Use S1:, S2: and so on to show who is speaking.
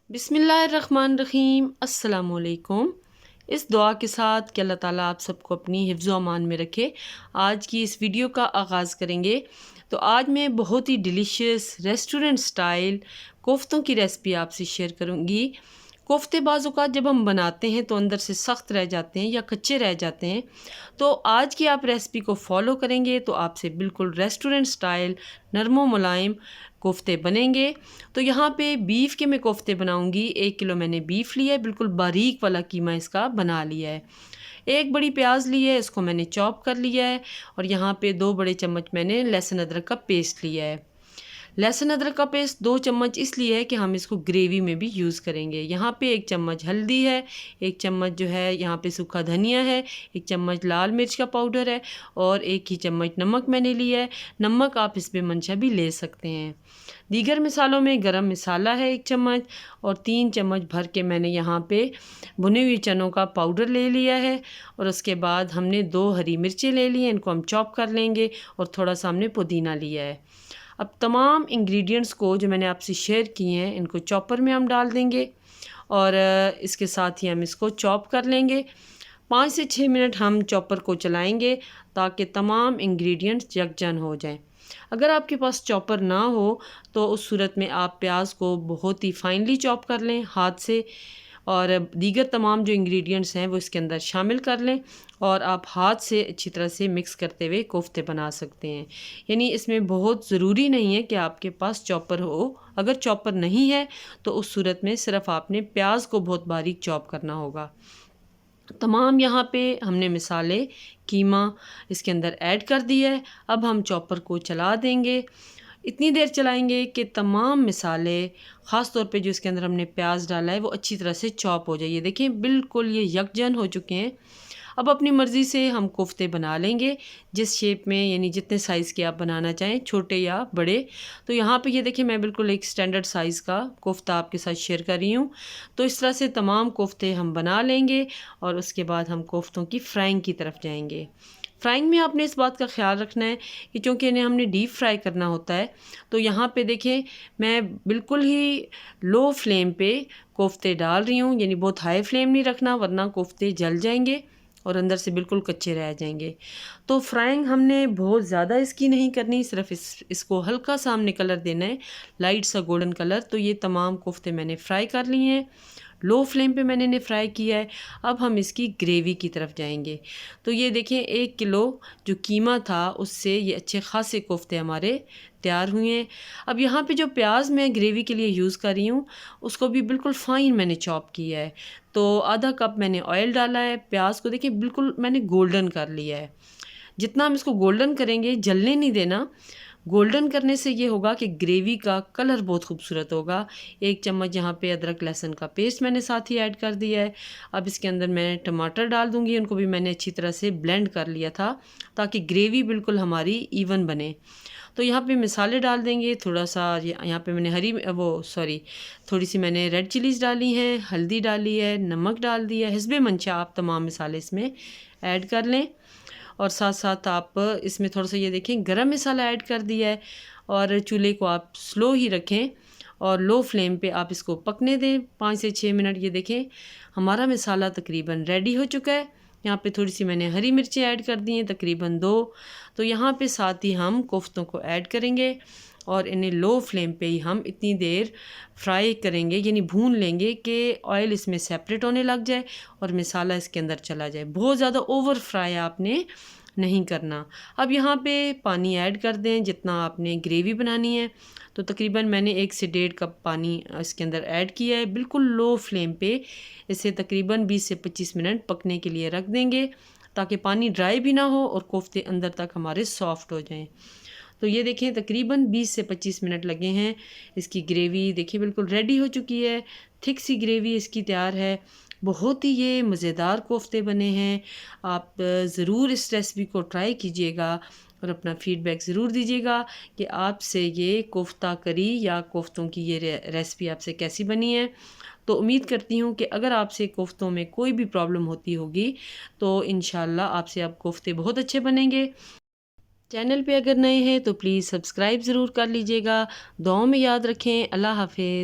S1: बिस्मिल्लाहिर्रहमानिर्रहीम अस्सलामुअलैकुम। इस दुआ के साथ कि अल्लाह ताला आप सबको अपनी हिफ्ज़ व अमान में रखे, आज की इस वीडियो का आगाज़ करेंगे। तो आज मैं बहुत ही डिलीशियस रेस्टोरेंट स्टाइल कोफ्तों की रेसिपी आपसे शेयर करूँगी। कोफ्ते बाज़ औक़ात जब हम बनाते हैं तो अंदर से सख्त रह जाते हैं या कच्चे रह जाते हैं। तो आज की आप रेसिपी को फॉलो करेंगे तो आपसे बिल्कुल रेस्टोरेंट स्टाइल नरम व मुलायम कोफ्ते बनेंगे। तो यहाँ पे बीफ के मैं कोफ्ते बनाऊँगी। 1 किलो मैंने बीफ लिया है, बिल्कुल बारीक वाला कीमा इसका बना लिया है। एक बड़ी प्याज ली है, इसको मैंने चॉप कर लिया है। और यहाँ पे 2 बड़े चम्मच मैंने लहसुन अदरक का पेस्ट लिया है। लहसुन अदरक का पेस्ट 2 चम्मच इसलिए है कि हम इसको ग्रेवी में भी यूज़ करेंगे। यहाँ पे 1 चम्मच हल्दी है, 1 चम्मच जो है यहाँ पे सूखा धनिया है, 1 चम्मच लाल मिर्च का पाउडर है और 1 ही चम्मच नमक मैंने लिया है। नमक आप इस बेमंशा भी ले सकते हैं। दीगर मिसालों में गरम मसाला है 1 चम्मच और 3 चम्मच भर के मैंने यहाँ पे भुने हुए चनों का पाउडर ले लिया है। और उसके बाद हमने 2 हरी मिर्चें ले ली हैं, इनको हम चॉप कर लेंगे और थोड़ा सा हमने पुदीना लिया है। अब तमाम इंग्रेडिएंट्स को जो मैंने आपसे शेयर किए हैं इनको चॉपर में हम डाल देंगे और इसके साथ ही हम इसको चॉप कर लेंगे। 5 से 6 मिनट हम चॉपर को चलाएंगे ताकि तमाम इंग्रेडिएंट्स यकजन हो जाएं। अगर आपके पास चॉपर ना हो तो उस सूरत में आप प्याज को बहुत ही फाइनली चॉप कर लें हाथ से और दीगर तमाम जो इंग्रेडिएंट्स हैं वो इसके अंदर शामिल कर लें और आप हाथ से अच्छी तरह से मिक्स करते हुए कोफ्ते बना सकते हैं। यानी इसमें बहुत ज़रूरी नहीं है कि आपके पास चॉपर हो। अगर चॉपर नहीं है तो उस सूरत में सिर्फ़ आपने प्याज को बहुत बारीक चॉप करना होगा। तमाम यहाँ पे हमने मिसाले कीमा इसके अंदर ऐड कर दिया है। अब हम चॉपर को चला देंगे, इतनी देर चलाएंगे कि तमाम मिसाले ख़ास तौर पे जो इसके अंदर हमने प्याज डाला है वो अच्छी तरह से चॉप हो जाए। ये देखें बिल्कुल ये यकजन हो चुके हैं। अब अपनी मर्ज़ी से हम कोफ्ते बना लेंगे जिस शेप में, यानी जितने साइज़ के आप बनाना चाहें, छोटे या बड़े। तो यहाँ पे ये देखिए मैं बिल्कुल एक स्टैंडर्ड साइज़ का कोफ्ता आपके साथ शेयर कर रही हूँ। तो इस तरह से तमाम कोफ्ते हम बना लेंगे और उसके बाद हम कोफ्तों की फ्राइंग की तरफ जाएंगे। फ्राइंग में आपने इस बात का ख्याल रखना है कि चूँकि इन्हें हमने डीप फ्राई करना होता है तो यहाँ पे देखें मैं बिल्कुल ही लो फ्लेम पे कोफ्ते डाल रही हूँ। यानी बहुत हाई फ्लेम नहीं रखना वरना कोफ्ते जल जाएंगे और अंदर से बिल्कुल कच्चे रह जाएंगे। तो फ्राइंग हमने बहुत ज़्यादा इसकी नहीं करनी, सिर्फ इसको हल्का सा हमने कलर देना है, लाइट सा गोल्डन कलर। तो ये तमाम कोफ्ते मैंने फ्राई कर लिए हैं, लो फ्लेम पे मैंने इन्हें फ्राई किया है। अब हम इसकी ग्रेवी की तरफ जाएंगे। तो ये देखें 1 किलो जो कीमा था उससे ये अच्छे खासे कोफ्ते हमारे तैयार हुए हैं। अब यहाँ पे जो प्याज मैं ग्रेवी के लिए यूज़ कर रही हूँ उसको भी बिल्कुल फ़ाइन मैंने चॉप किया है। तो आधा कप मैंने ऑयल डाला है। प्याज को देखिए बिल्कुल मैंने गोल्डन कर लिया है। जितना हम इसको गोल्डन करेंगे, जलने नहीं देना। गोल्डन करने से ये होगा कि ग्रेवी का कलर बहुत खूबसूरत होगा। 1 चम्मच यहाँ पे अदरक लहसुन का पेस्ट मैंने साथ ही ऐड कर दिया है। अब इसके अंदर मैं टमाटर डाल दूँगी, उनको भी मैंने अच्छी तरह से ब्लेंड कर लिया था ताकि ग्रेवी बिल्कुल हमारी इवन बने। तो यहाँ पे मसाले डाल देंगे, थोड़ा सा यहाँ पे मैंने थोड़ी सी मैंने रेड चिलीज़ डाली हैं, हल्दी डाली है, नमक डाल दिया है। हिस्बे मंशा आप तमाम मसाले इसमें ऐड कर लें और साथ साथ आप इसमें थोड़ा सा ये देखें गरम मसाला ऐड कर दिया है। और चूल्हे को आप स्लो ही रखें और लो फ्लेम पे आप इसको पकने दें 5 से 6 मिनट। ये देखें हमारा मसाला तकरीबन रेडी हो चुका है। यहाँ पे थोड़ी सी मैंने हरी मिर्चें ऐड कर दी हैं, तकरीबन 2। तो यहाँ पे साथ ही हम कोफ्तों को ऐड करेंगे और इन्हें लो फ्लेम पे ही हम इतनी देर फ्राई करेंगे, यानी भून लेंगे कि ऑयल इसमें सेपरेट होने लग जाए और मसाला इसके अंदर चला जाए। बहुत ज़्यादा ओवर फ्राई आपने नहीं करना। अब यहाँ पे पानी ऐड कर दें जितना आपने ग्रेवी बनानी है। तो तकरीबन मैंने 1 से 1.5 कप पानी इसके अंदर ऐड किया है। बिल्कुल लो फ्लेम पे इसे तकरीबन 20 से 25 मिनट पकने के लिए रख देंगे ताकि पानी ड्राई भी ना हो और कोफ्ते अंदर तक हमारे सॉफ्ट हो जाएं। तो ये देखें तकरीबन 20 से 25 मिनट लगे हैं। इसकी ग्रेवी देखिए बिल्कुल रेडी हो चुकी है। थिक सी ग्रेवी इसकी तैयार है। बहुत ही ये मज़ेदार कोफ्ते बने हैं। आप ज़रूर इस रेसिपी को ट्राई कीजिएगा और अपना फ़ीडबैक ज़रूर दीजिएगा कि आपसे ये कोफ्ता करी या कोफ्तों की ये रेसिपी आपसे कैसी बनी है। तो उम्मीद करती हूँ कि अगर आपसे कोफ्तों में कोई भी प्रॉब्लम होती होगी तो इंशाल्लाह आपसे अब कोफ्ते बहुत अच्छे बनेंगे। चैनल पे अगर नए हैं तो प्लीज़ सब्सक्राइब ज़रूर कर लीजिएगा। दुआओं में याद रखें। अल्लाह हाफ़िज़।